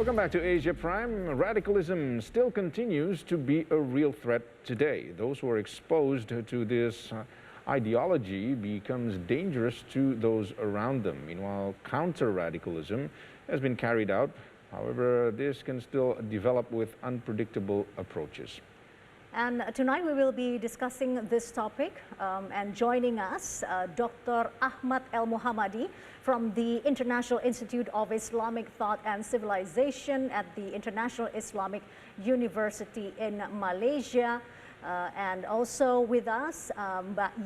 Welcome back to Asia Prime. Radicalism still continues to be a real threat today. Those who are exposed to this ideology becomes dangerous to those around them. Meanwhile, counter-radicalism has been carried out. However, this can still develop with unpredictable approaches. And tonight we will be discussing this topic and joining us, Dr. Ahmad El-Muhammadi from the International Institute of Islamic Thought and Civilization at the International Islamic University in Malaysia. And also with us,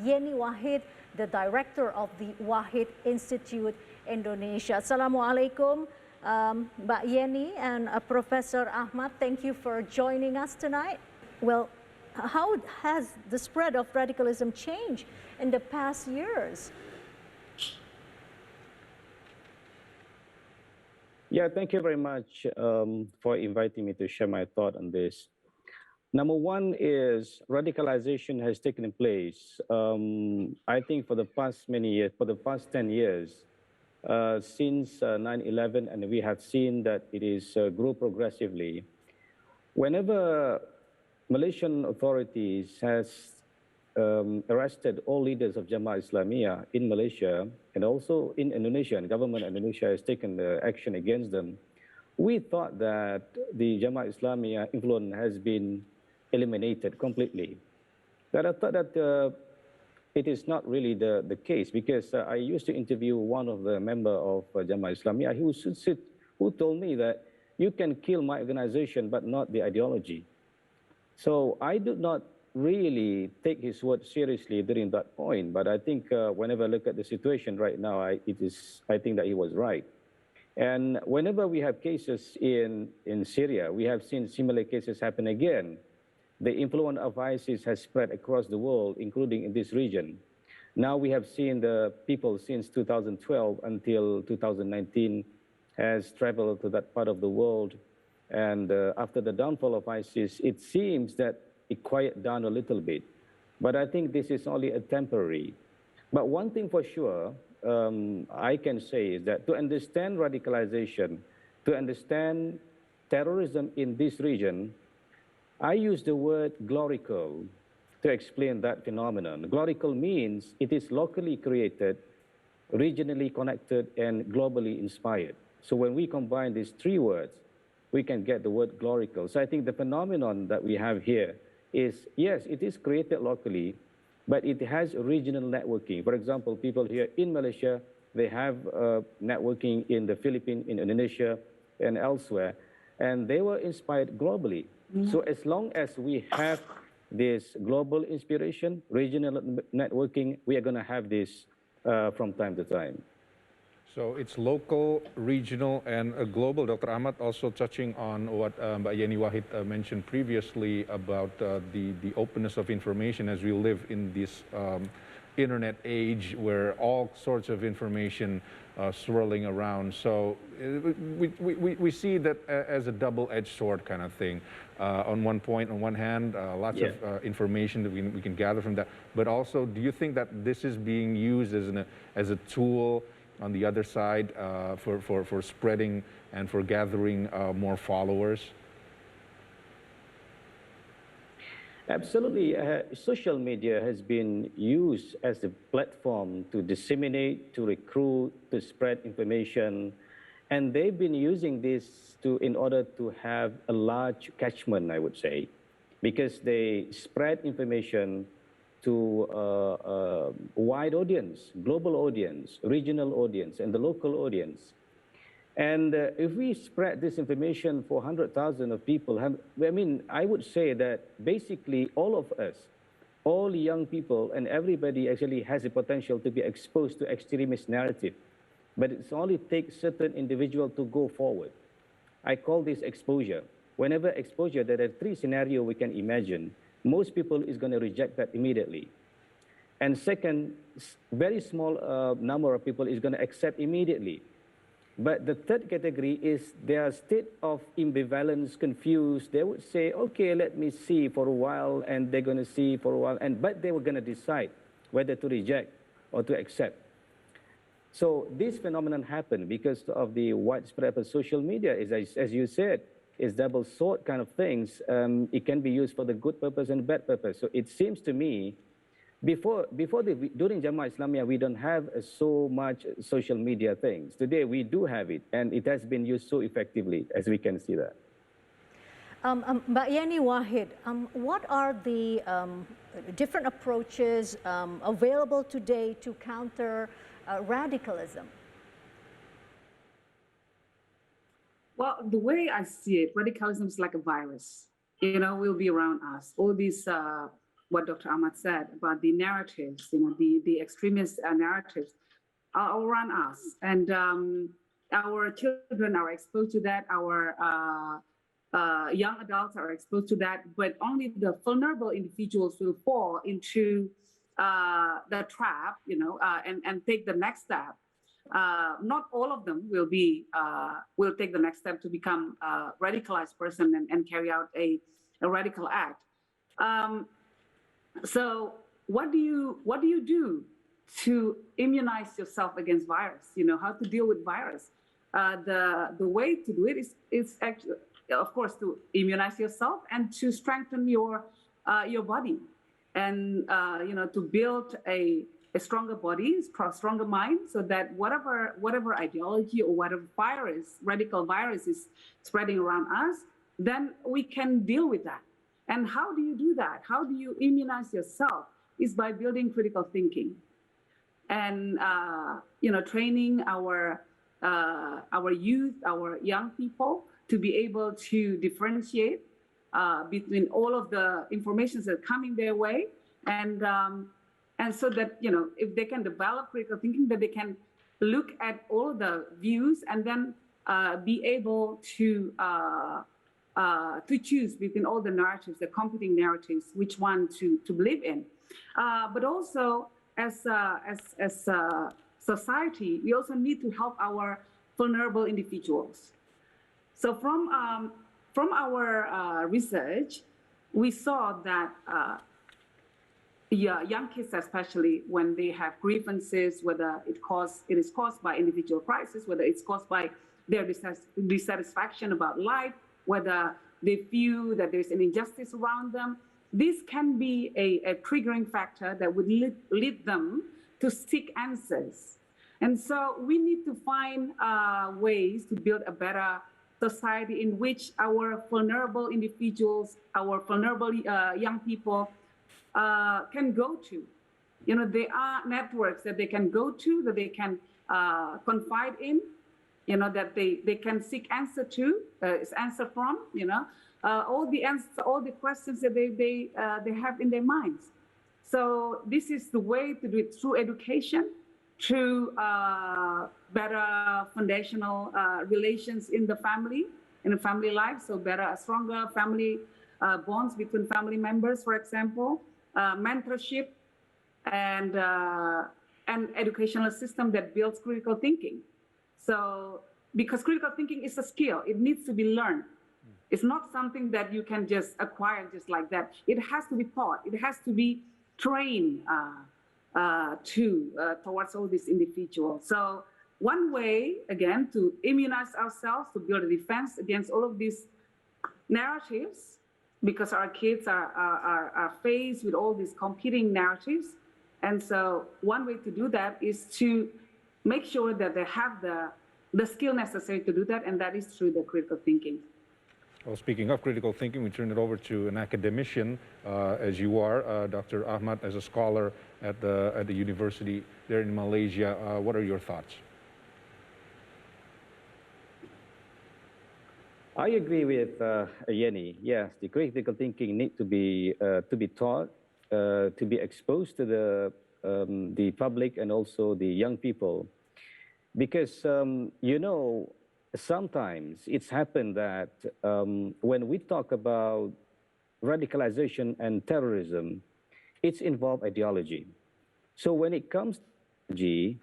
Yenny Wahid, the director of the Wahid Institute Indonesia. Assalamualaikum, Yenny and Professor Ahmad. Thank you for joining us tonight. Well, how has the spread of radicalism changed in the past years? Yeah, thank you very much for inviting me to share my thought on this. Number one is radicalization has taken place, I think for the past many years, for the past 10 years, since 9/11, and we have seen that it is grew progressively. Whenever Malaysian authorities has arrested all leaders of Jamaah Islamiyah in Malaysia and also in Indonesia, and government of Indonesia has taken the action against them. We thought that the Jamaah Islamiyah influence has been eliminated completely. But I thought that it is not really the case, because I used to interview one of the member of Jamaah Islamiyah who told me that you can kill my organization but not the ideology. So I do not really take his word seriously during that point, but I think whenever I look at the situation right now, I think that he was right. And whenever we have cases in Syria, we have seen similar cases happen again. The influence of ISIS has spread across the world, including in this region. Now we have seen the people since 2012 until 2019 has traveled to that part of the world. And after the downfall of ISIS, it seems that it quieted down a little bit. But I think this is only a temporary. But one thing for sure I can say is that to understand radicalization, to understand terrorism in this region, I use the word glorical to explain that phenomenon. Glorical means it is locally created, regionally connected, and globally inspired. So when we combine these three words, we can get the word glorical. So I think the phenomenon that we have here is, yes, it is created locally, but it has regional networking. For example, people here in Malaysia, they have networking in the Philippines, in Indonesia, and elsewhere, and they were inspired globally. So as long as we have this global inspiration, regional networking, we are going to have this from time to time. So it's local, regional, and global. Dr. Ahmad also touching on what Yenny Wahid mentioned previously about the openness of information as we live in this internet age where all sorts of information swirling around. So we see that as a double-edged sword kind of thing. On one point, on one hand, lots of information that we can gather from that. But also, do you think that this is being used as a tool on the other side for spreading and for gathering more followers? Absolutely. Social media has been used as a platform to disseminate, to recruit, to spread information. And they've been using this in order to have a large catchment, I would say, because they spread information to a wide audience, global audience, regional audience, and the local audience. And if we spread this information for 100,000 of people, I mean, I would say that basically all of us, all young people and everybody actually has the potential to be exposed to extremist narrative. But it only takes certain individual to go forward. I call this exposure. Whenever exposure, there are three scenarios we can imagine. Most people is going to reject that immediately. And second, very small number of people is going to accept immediately. But the third category is their state of ambivalence, confused. They would say, okay, let me see for a while, and they're going to see for a while, but they were going to decide whether to reject or to accept. So this phenomenon happened because of the widespread of social media. As you said, it's double sword kind of things. It can be used for the good purpose and bad purpose. So it seems to me, during Jamaah Islamiyah, we don't have so much social media things. Today we do have it, and it has been used so effectively, as we can see that. Mbak Yenny Wahid, what are the different approaches available today to counter radicalism? Well, the way I see it, radicalism is like a virus. You know, will be around us. All these, what Dr. Ahmad said about the narratives, you know, the extremist narratives are around us. And our children are exposed to that. Our young adults are exposed to that. But only the vulnerable individuals will fall into the trap, you know, and take the next step. Not all of them will take the next step to become a radicalized person and carry out a radical act. So what do you do to immunize yourself against virus? You know, how to deal with virus. The way to do it is actually, of course, to immunize yourself and to strengthen your body, and you know, to build a stronger body, stronger mind, so that whatever ideology or whatever radical virus is spreading around us, then we can deal with that. And how do you do that? How do you immunize yourself? Is by building critical thinking, and you know, training our youth, our young people, to be able to differentiate between all of the information that are coming their way, and so that, you know, if they can develop critical thinking, that they can look at all the views and then be able to choose between all the narratives, the competing narratives, which one to believe in. But also, as society, we also need to help our vulnerable individuals. So from our research, we saw that young kids, especially when they have grievances, whether it is caused by individual crisis, whether it's caused by their dissatisfaction about life, whether they feel that there's an injustice around them, this can be a triggering factor that would lead them to seek answers. And so we need to find ways to build a better society in which our vulnerable individuals, our vulnerable young people can go to. You know, there are networks that they can go to, that they can confide in, you know, that they can seek answer from, you know, all the questions that they have in their minds. So this is the way to do it, through education, through better foundational relations in the family life, so better, stronger family bonds between family members, for example, mentorship, and educational system that builds critical thinking. So, because critical thinking is a skill, it needs to be learned. It's not something that you can just acquire just like that. It has to be taught. It has to be trained towards all these individuals. So one way, again, to immunize ourselves, to build a defense against all of these narratives, because our kids are faced with all these competing narratives. And so one way to do that is to make sure that they have the skill necessary to do that, and that is through the critical thinking. Well, speaking of critical thinking, we turn it over to an academician, as you are, Dr. Ahmad, as a scholar at the university there in Malaysia. What are your thoughts? I agree with Yenny. Yes, the critical thinking need to be taught, to be exposed to the public and also the young people, because you know, sometimes it's happened that when we talk about radicalization and terrorism, it's involved ideology. So when it comes to ideology,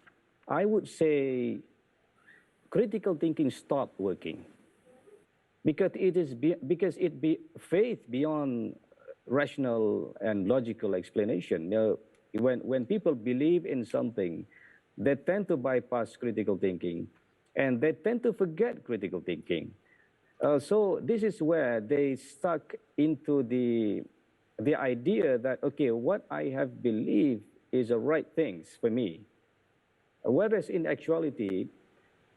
I would say critical thinking stopped working, because it be faith beyond rational and logical explanation. You know, when people believe in something, they tend to bypass critical thinking, and they tend to forget critical thinking. So this is where they stuck into the idea that, okay, what I have believed is the right things for me. Whereas in actuality,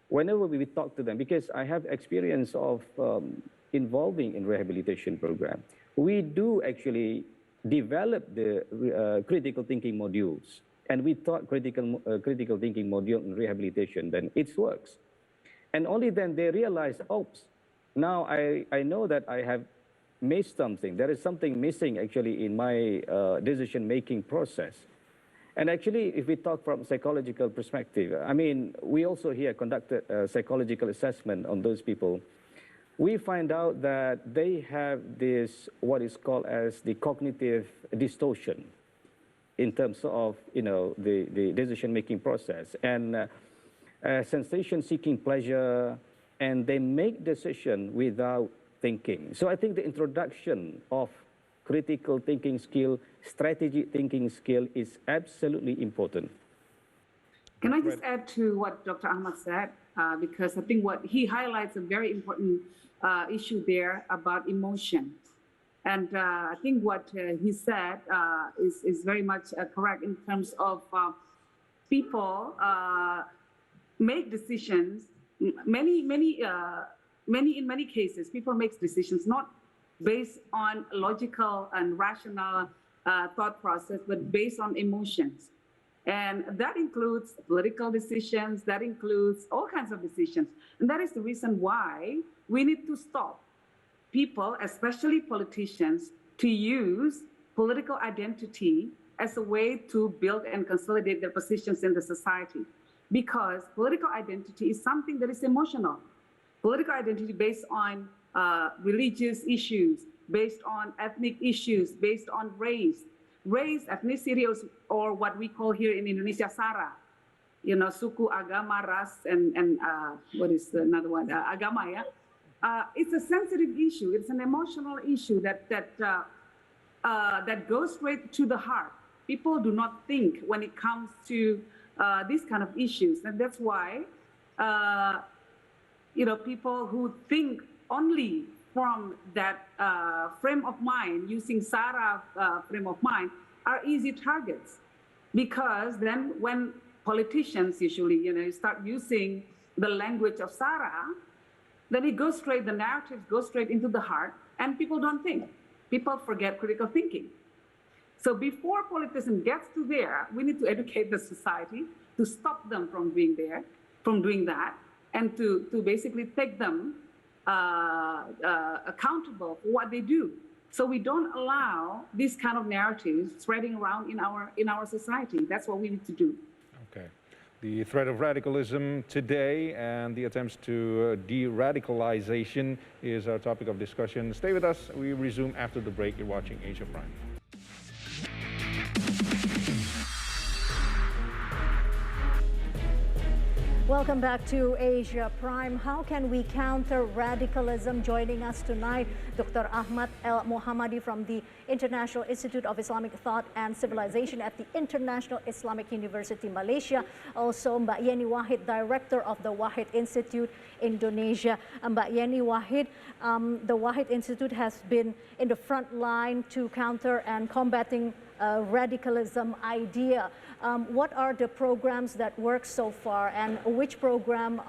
whenever we talk to them, because I have experience of involving in rehabilitation program, we do actually develop the critical thinking modules. And we taught critical thinking module in rehabilitation, then it works. And only then they realize, oops, now I know that I have missed something. There is something missing actually in my decision-making process. And actually, if we talk from psychological perspective, I mean, we also here conducted a psychological assessment on those people. We find out that they have this, what is called as the cognitive distortion in terms of, you know, the decision-making process, and sensation-seeking pleasure, and they make decision without thinking. So I think the introduction of critical thinking skill, strategic thinking skill is absolutely important. Can I just add to what Dr. Ahmad said? Because I think what he highlights a very important issue there about emotion. And I think what he said is very much correct in terms of people make decisions. In many cases, people make decisions not based on logical and rational thought process, but based on emotions. And that includes political decisions, that includes all kinds of decisions. And that is the reason why we need to stop people, especially politicians, to use political identity as a way to build and consolidate their positions in the society. Because political identity is something that is emotional. Political identity based on religious issues, based on ethnic issues, based on race, ethnicity, or what we call here in Indonesia, SARA. You know, suku, agama, ras, and what is another one? Agama, yeah? It's a sensitive issue. It's an emotional issue that goes straight to the heart. People do not think when it comes to these kind of issues, and that's why you know, people who think only from that frame of mind, using SARA frame of mind, are easy targets. Because then when politicians usually, you know, start using the language of SARA, then it goes straight, the narrative goes straight into the heart, and people don't think. People forget critical thinking. So before politicians gets to there, we need to educate the society to stop them from being there, from doing that, and to basically take them accountable for what they do. So we don't allow this kind of narratives spreading around in our society. That's what we need to do. Okay. The threat of radicalism today and the attempts to de-radicalization is our topic of discussion. Stay with us. We resume after the break. You're watching Asia Prime. Welcome back to Asia Prime. How can we counter radicalism? Joining us tonight, Dr. Ahmad Al-Muhammadi from the International Institute of Islamic Thought and Civilization at the International Islamic University, Malaysia. Also, Mbak Yenny Wahid, Director of the Wahid Institute, Indonesia. Mbak Yenny Wahid, the Wahid Institute has been in the front line to counter and combating radicalism idea. What are the programs that work so far, and which program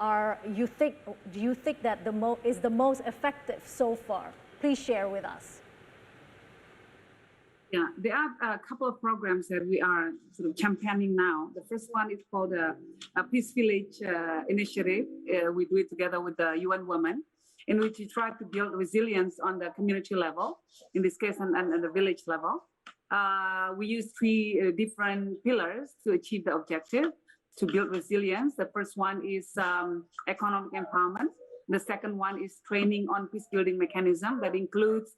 do you think that is the most effective so far? Please share with us. Yeah, there are a couple of programs that we are sort of championing now. The first one is called a Peace Village Initiative. We do it together with the UN Women, in which we try to build resilience on the community level, in this case, and the village level. We use three different pillars to achieve the objective, to build resilience. The first one is economic empowerment. The second one is training on peace building mechanism that includes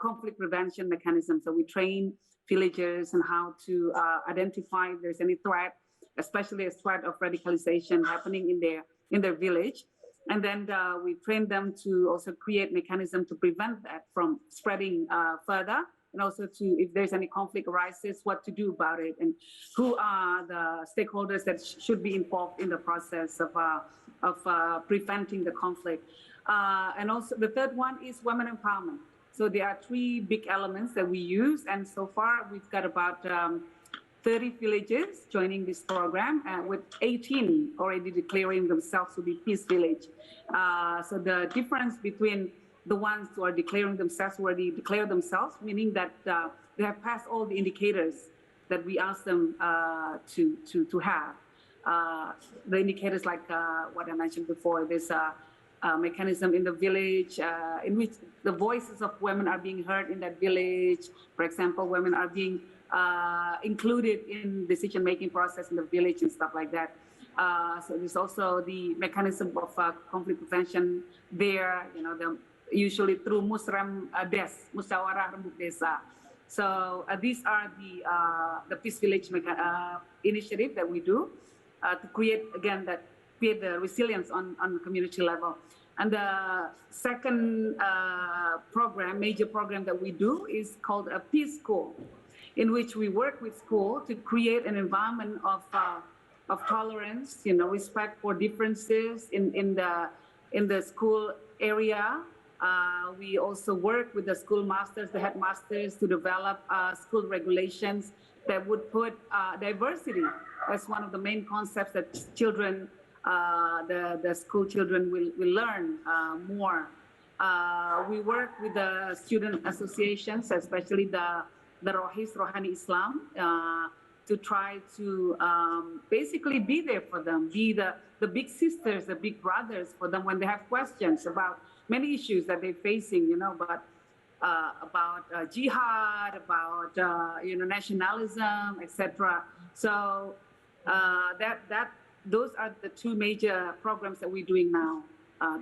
conflict prevention mechanism. So we train villagers on how to identify if there's any threat, especially a threat of radicalization happening in their village. And then we train them to also create mechanism to prevent that from spreading further. and also to, if there's any conflict arises, what to do about it, and who are the stakeholders that should be involved in the process of preventing the conflict. And also the third one is women empowerment. So there are three big elements that we use, and so far we've got about 30 villages joining this program, with 18 already declaring themselves to be peace village. So the difference between the ones who are declaring themselves, already declare themselves, meaning that they have passed all the indicators that we ask them to have. The indicators like what I mentioned before, there's a mechanism in the village in which the voices of women are being heard in that village. For example, women are being included in decision-making process in the village and stuff like that. So there's also the mechanism of conflict prevention there, usually through Musram Des, Musyawarah Rembuk Desa. So these are the Peace Village initiative that we do to create, again, create the resilience on the community level. And the second major program that we do is called a Peace School, in which we work with school to create an environment of tolerance, respect for differences in the school area. We also work with the schoolmasters, the headmasters, to develop school regulations that would put diversity as one of the main concepts that children, the school children will learn more. We work with the student associations, especially the Rohis, Rohani Islam, to try to basically be there for them, be the big sisters, the big brothers for them when they have questions about many issues that they're facing, but about jihad, about nationalism, etc. So those are the two major programs that we're doing now,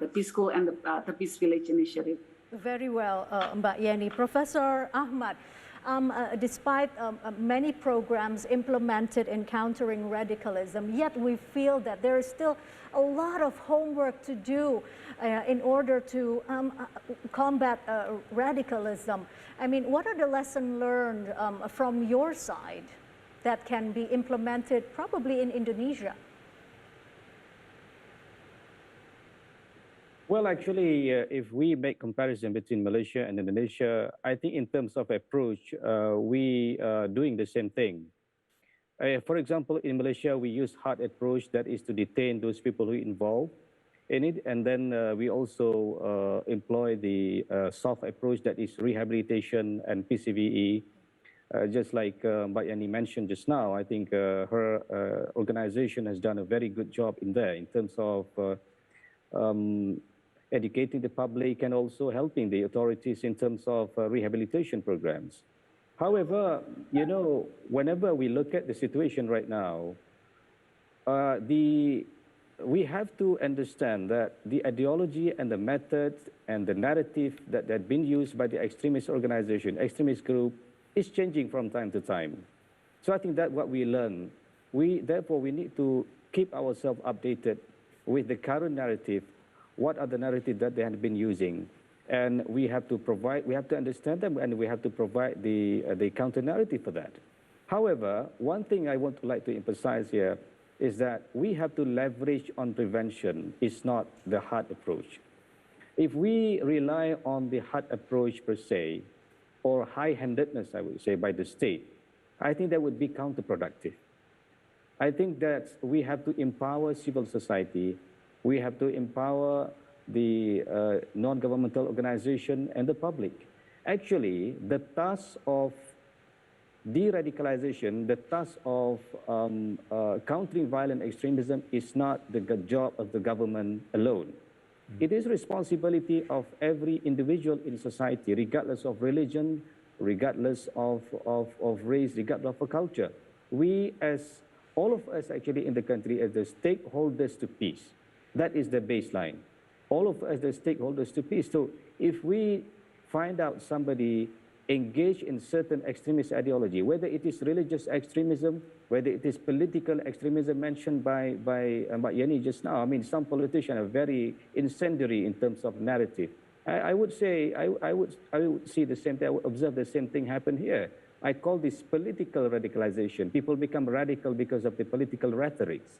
the Peace School and the Peace Village Initiative. Very well, Mbak Yenny. Professor Ahmad, despite many programs implemented in countering radicalism, yet we feel that there is still a lot of homework to do in order to combat radicalism. I mean, what are the lessons learned from your side that can be implemented probably in Indonesia? Well, actually, if we make comparison between Malaysia and Indonesia, I think in terms of approach, we are doing the same thing. For example, in Malaysia, we use hard approach, that is to detain those people who are involved in it. And then we also employ the soft approach, that is rehabilitation and PCVE. Just like Mbak Yenny mentioned just now, I think her organization has done a very good job in there in terms of educating the public and also helping the authorities in terms of rehabilitation programs. However, whenever we look at the situation right now, we have to understand that the ideology and the method and the narrative that had been used by the extremist organization, extremist group, is changing from time to time. So I think that's what we learn. Therefore, we need to keep ourselves updated with the current narrative. What are the narratives that they have been using? And we have to understand them, and we have to provide the counter narrative for that. However, one thing I want to like to emphasize here is that we have to leverage on prevention. It's not the hard approach. If we rely on the hard approach per se, or high-handedness, I would say, by the state, I think that would be counterproductive. I think that we have to empower civil society. We have to empower the non-governmental organization and the public. Actually, the task of de-radicalization, the task of countering violent extremism is not the job of the government alone. It is responsibility of every individual in society, regardless of religion, regardless of race, regardless of culture. All of us actually in the country, as the stakeholders to peace. That is the baseline. All of us, the stakeholders to peace. So if we find out somebody engaged in certain extremist ideology, whether it is religious extremism, whether it is political extremism mentioned by Yenny just now. I mean, some politicians are very incendiary in terms of narrative. I would say, I would see the same thing, I would observe the same thing happen here. I call this political radicalization. People become radical because of the political rhetorics.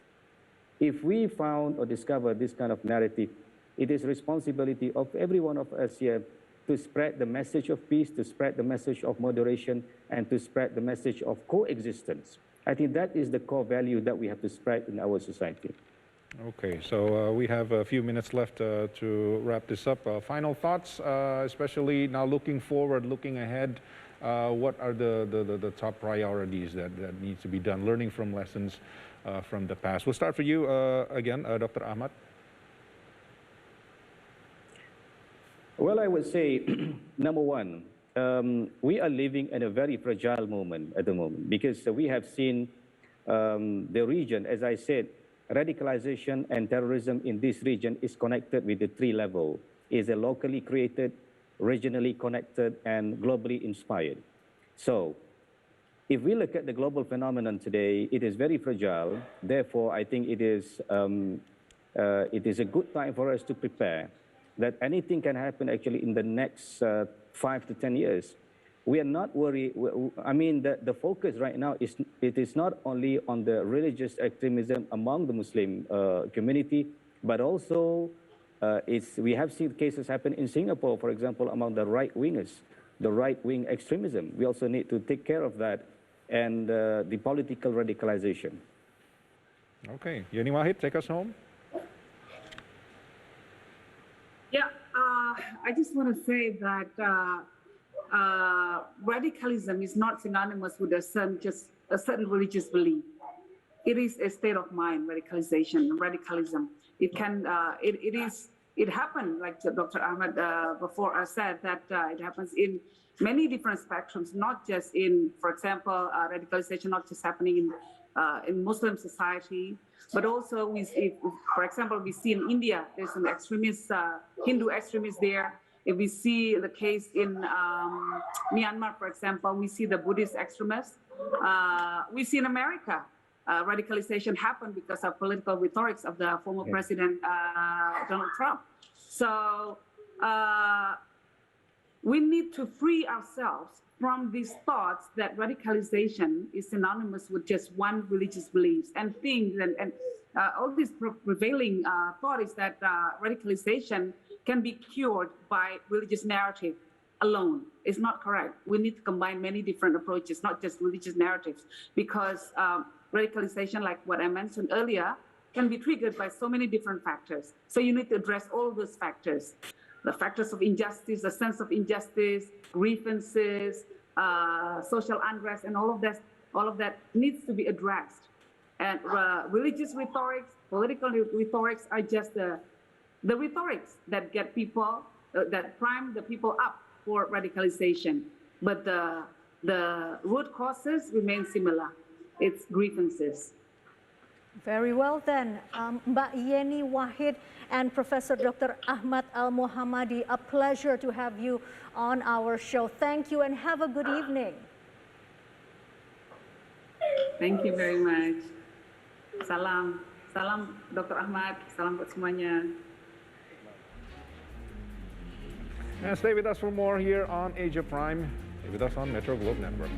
If we found or discovered this kind of narrative, it is responsibility of every one of us here to spread the message of peace, to spread the message of moderation, and to spread the message of coexistence. I think that is the core value that we have to spread in our society. Okay, so we have a few minutes left to wrap this up. Final thoughts, especially now looking forward, looking ahead, what are the top priorities that need to be done, learning from lessons from the past? We'll start for you again, Dr. Ahmad. Well, I would say, number one, we are living in a very fragile moment at the moment because we have seen the region, as I said, radicalization and terrorism in this region is connected with the three levels. It's a locally created, regionally connected, and globally inspired. So, if we look at the global phenomenon today, it is very fragile. Therefore, I think it is a good time for us to prepare that anything can happen actually in the next 5 to 10 years. We are not worried. I mean, the focus right now is not only on the religious extremism among the Muslim community, but also we have seen cases happen in Singapore, for example, among the right-wingers, the right-wing extremism. We also need to take care of that and the political radicalization. Okay, Yenny Wahid, take us home. Yeah, I just want to say that radicalism is not synonymous with a certain religious belief. It is a state of mind. Radicalism. It can. It happened, like Dr. Ahmad before said, that it happens in many different spectrums, not just in, for example, radicalization not just happening in Muslim society, but also for example, we see in India, there's an extremist, Hindu extremist there. If we see the case in Myanmar, for example, we see the Buddhist extremists. We see in America, radicalization happened because of political rhetorics of the former President Donald Trump. So we need to free ourselves from these thoughts that radicalization is synonymous with just one religious beliefs and things, and all this prevailing thought is that radicalization can be cured by religious narrative alone. It's not correct. We need to combine many different approaches, not just religious narratives, because radicalization, like what I mentioned earlier, can be triggered by so many different factors. So you need to address all those factors. The factors of injustice, the sense of injustice, grievances, social unrest, and all of that needs to be addressed. And religious rhetorics, political rhetorics are just the rhetorics that get people, that prime the people up for radicalization. But the root causes remain similar. It's grievances. Very well then, Mbak Yenny Wahid and Professor Dr. Ahmad Al-Mohammadi, a pleasure to have you on our show. Thank you and have a good evening. Thank you very much. Salam, salam Dr. Ahmad, salam buat semuanya. And stay with us for more here on Asia Prime. Stay with us on Metro Globe Network.